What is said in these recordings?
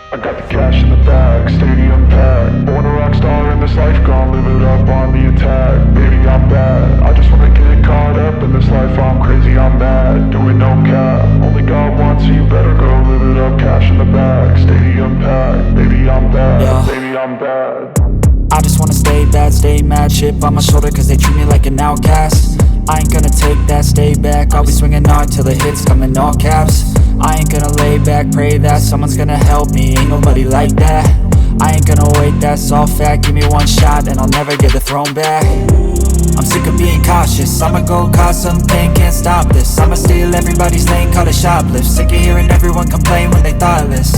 I got the cash in the bag, stadium packed. Born a rock star in this life, gon' live it up on the attack. Baby, I'm bad, I just wanna get caught up in this life. I'm crazy, I'm mad, doing no cap. Only God wants, so you better go live it up. Cash in the bag, stadium packed. Baby, I'm bad, baby, I'm bad. I just wanna stay bad, stay mad. Chip on my shoulder cause they treat me like an outcast. I ain't gonna take that, stay back. I'll be swinging hard till the hits come in all caps. I ain't gonna lay back, pray that someone's gonna help me. Ain't nobody like that. I ain't gonna wait, that's all fact. Give me one shot and I'll never get the throne back. I'm sick of being cautious, I'ma go cause something, can't stop this. I'ma steal everybody's lane, call it shoplift. Sick of hearing everyone complain when they thoughtless.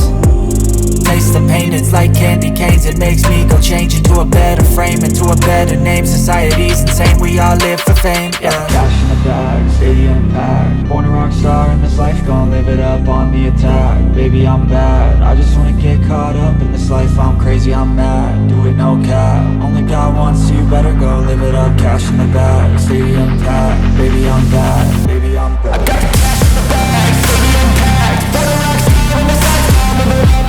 Taste the pain, it's like candy canes. It makes me go change into a better frame, into a better name. Society's insane, we all live for fame, yeah. Cash in the bag, stadium packed. Born a rock star in this life, gon' live it up on the attack. Baby, I'm bad, I just wanna get caught up in this life. I'm crazy, I'm mad, do it no cap. Only God wants, so you better go live it up. Cash in the bag, stadium packed. Baby, I'm bad, baby, I'm bad. I got the cash in the bag, stadium packed. Born a rock star in this life, gon' live it up.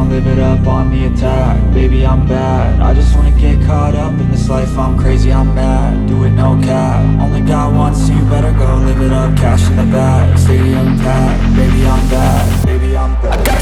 Live it up on the attack. Baby, I'm bad, I just wanna get caught up in this life. I'm crazy, I'm mad, do it no cap. Only God wants, so you better go live it up. Cash in the bag, stadium packed. Baby, I'm bad, baby, I'm bad.